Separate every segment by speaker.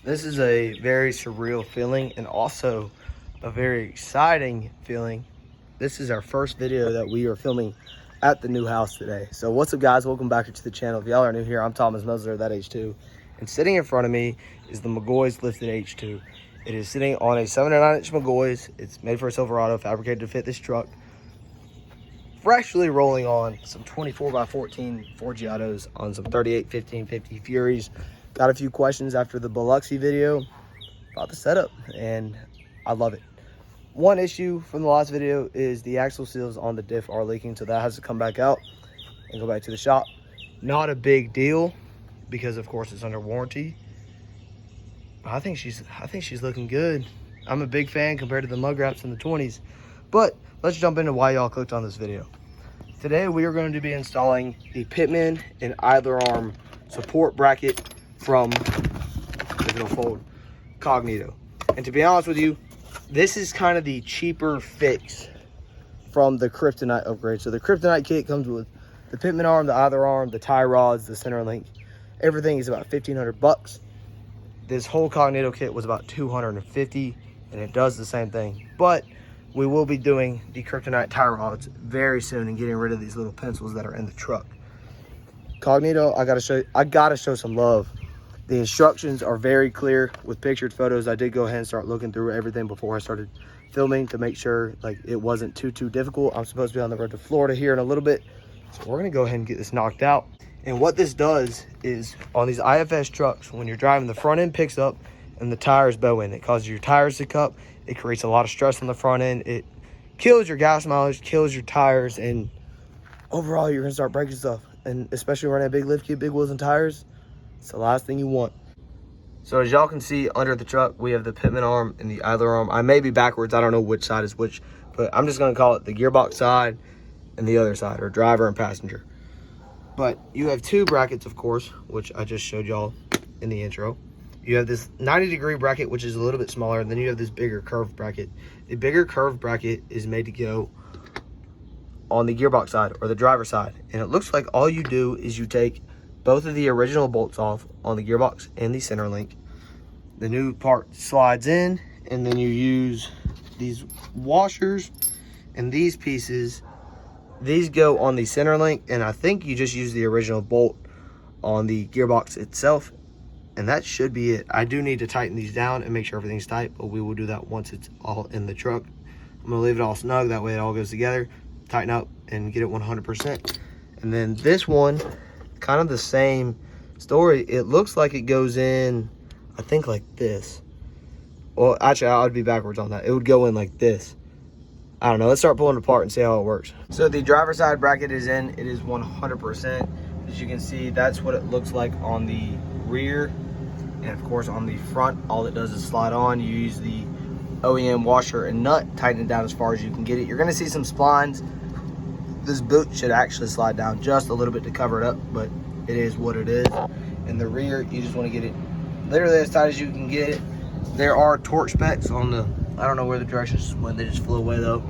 Speaker 1: This is a very surreal feeling and also a very exciting feeling. This is our first video that we are filming at the new house today. So what's up, guys? Welcome back to the channel. If y'all are new here, I'm Thomas Mesler, that H2. And sitting in front of me is the McGoy's lifted H2. It is sitting on a 7 to 9 inch McGoy's. It's made for a Silverado, fabricated to fit this truck. Freshly rolling on some 24x14 Ford Giottos on some 38 1550 Furies. Got a few questions after the Biloxi video about the setup, and I love it. One issue from the last video is the axle seals on the diff are leaking, so that has to come back out and go back to the shop. Not a big deal because of course it's under warranty. I think she's looking good. I'm a big fan compared to the mug wraps in the 20s. But let's jump into why y'all clicked on this video. Today we are going to be installing the Pitman and idler arm support bracket from, if it'll fold, Cognito. And to be honest with you, this is kind of the cheaper fix from the Kryptonite upgrade. So the Kryptonite kit comes with the Pitman arm, the idler arm, the tie rods, the center link. Everything is about 1,500 bucks. This whole Cognito kit was about 250, and it does the same thing. But we will be doing the Kryptonite tie rods very soon and getting rid of these little pencils that are in the truck. Cognito, I gotta show some love. The instructions are very clear with pictured photos. I did go ahead and start looking through everything before I started filming to make sure like it wasn't too difficult. I'm supposed to be on the road to Florida here in a little bit, so we're gonna go ahead and get this knocked out. And what this does is on these IFS trucks, when you're driving, the front end picks up and the tires bow in. It causes your tires to cup. It creates a lot of stress on the front end. It kills your gas mileage, kills your tires, and overall you're gonna start breaking stuff. And especially running a big lift kit, big wheels and tires, it's the last thing you want. So as y'all can see under the truck, we have the Pitman arm and the idler arm. I may be backwards, I don't know which side is which, but I'm just gonna call it the gearbox side and the other side, or driver and passenger. But you have two brackets, of course, which I just showed y'all in the intro. You have this 90-degree bracket, which is a little bit smaller, and then you have this bigger curved bracket. The bigger curved bracket is made to go on the gearbox side or the driver side. And it looks like all you do is you take both of the original bolts off on the gearbox and the center link. The new part slides in, and then you use these washers and these pieces. These go on the center link, and I think you just use the original bolt on the gearbox itself, and that should be it. I do need to tighten these down and make sure everything's tight, but we will do that once it's all in the truck. I'm gonna leave it all snug, that way it all goes together, tighten up and get it 100%. And then this one, kind of the same story. It looks like it goes in, I think, like this. Well, actually, I would be backwards on that. It would go in like this. I don't know. Let's start pulling it apart and see how it works. So the driver side bracket is in. It is 100%. As you can see, that's what it looks like on the rear. And of course, on the front, all it does is slide on. You use the OEM washer and nut, tighten it down as far as you can get it. You're going to see some splines. This boot should actually slide down just a little bit to cover it up, but it is what it is. In the rear, you just want to get it literally as tight as you can get it. There are torque specs on the, I don't know where the directions went, they just flew away though.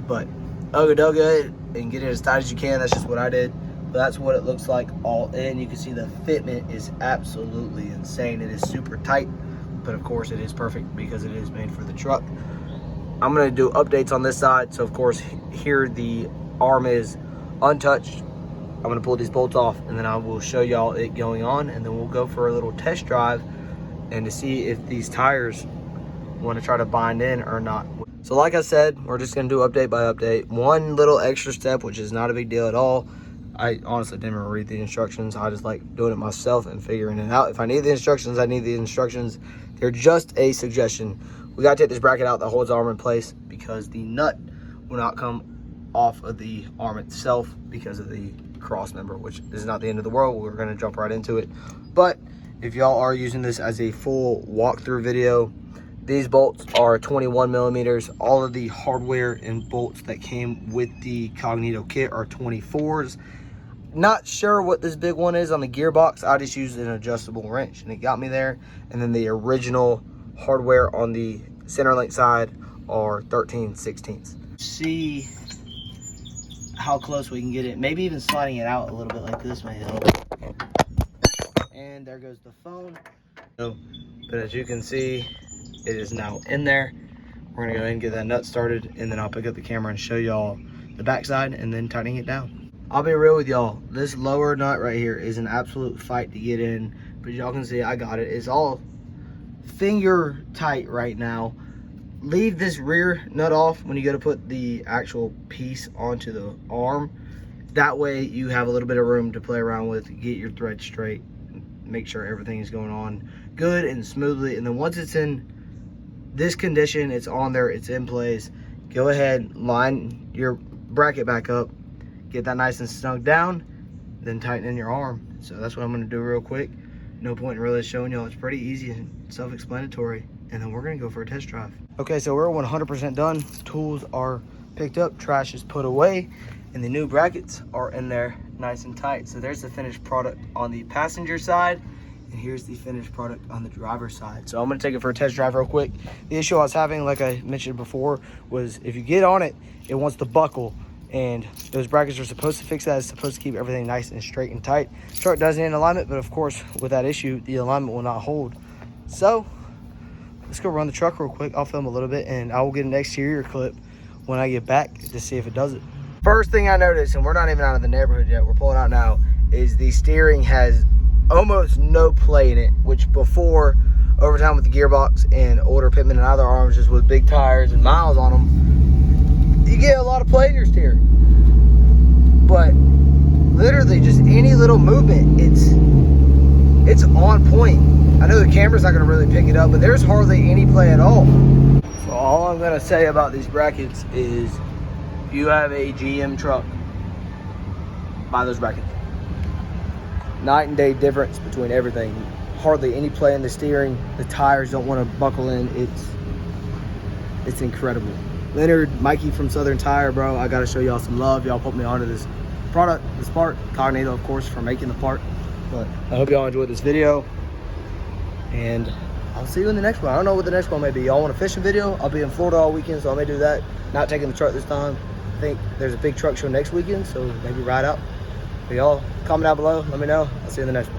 Speaker 1: But ugga it and get it as tight as you can. That's just what I did. But that's what it looks like all in. You can see the fitment is absolutely insane. It is super tight, but of course it is perfect because it is made for the truck. I'm gonna do updates on this side. So of course here the arm is untouched. I'm gonna pull these bolts off, and then I will show y'all it going on, and then we'll go for a little test drive and to see if these tires want to try to bind in or not. So like I said, we're just gonna do update by update. One little extra step, which is not a big deal at all. I honestly didn't even read the instructions. I just like doing it myself and figuring it out. If I need the instructions, I need the instructions. They're just a suggestion. We gotta take this bracket out that holds the arm in place because the nut will not come off of the arm itself because of the cross member, which is not the end of the world. We're gonna jump right into it. But if y'all are using this as a full walkthrough video, these bolts are 21 millimeters. All of the hardware and bolts that came with the Cognito kit are 24s. Not sure what this big one is on the gearbox. I just used an adjustable wrench and it got me there. And then the original hardware on the center link side are 13/16. See how close we can get it. Maybe even sliding it out a little bit like this may help. And there goes the phone. So But as you can see, it is now in there. We're gonna go ahead and get that nut started, and then I'll pick up the camera and show y'all the backside and then tightening it down. I'll be real with y'all. This lower nut right here is an absolute fight to get in, but y'all can see I got it. It's all finger tight right now. Leave this rear nut off when you go to put the actual piece onto the arm. That way you have a little bit of room to play around with, get your thread straight, make sure everything is going on good and smoothly. And then once it's in this condition, it's on there, it's in place, go ahead, line your bracket back up, get that nice and snug down, then tighten in your arm. So that's what I'm going to do real quick. No point in really showing y'all. It's pretty easy and self-explanatory, and then we're going to go for a test drive. Okay, so we're 100% done. Tools are picked up, trash is put away, and the new brackets are in there nice and tight. So there's the finished product on the passenger side, and here's the finished product on the driver's side. So I'm gonna take it for a test drive real quick. The issue I was having, like I mentioned before, was if you get on it, it wants to buckle, and those brackets are supposed to fix that. It's supposed to keep everything nice and straight and tight. Truck does in alignment, but of course, with that issue, the alignment will not hold. So let's go run the truck real quick. I'll film a little bit, and I will get an exterior clip when I get back to see if it does it. First thing I noticed, and we're not even out of the neighborhood yet, we're pulling out now, is the steering has almost no play in it, which before, over time with the gearbox and older Pitman and other arms just with big tires and miles on them, you get a lot of play in your steering. But literally just any little movement, it's on point. I know the camera's not going to really pick it up, but there's hardly any play at all. So all I'm going to say about these brackets is, if you have a GM truck, buy those brackets. Night and day difference between everything. Hardly any play in the steering. The tires don't want to buckle in. It's incredible. Leonard, Mikey from Southern Tire, bro, I got to show y'all some love. Y'all put me onto this product, this part. Cognito, of course, for making the part. But I hope y'all enjoyed this video, and I'll see you in the next one. I don't know what the next one may be. Y'all want a fishing video? I'll be in Florida all weekend, so I may do that. Not taking the truck this time. I think there's a big truck show next weekend, so maybe ride out. But y'all comment down below, let me know. I'll see you in the next one.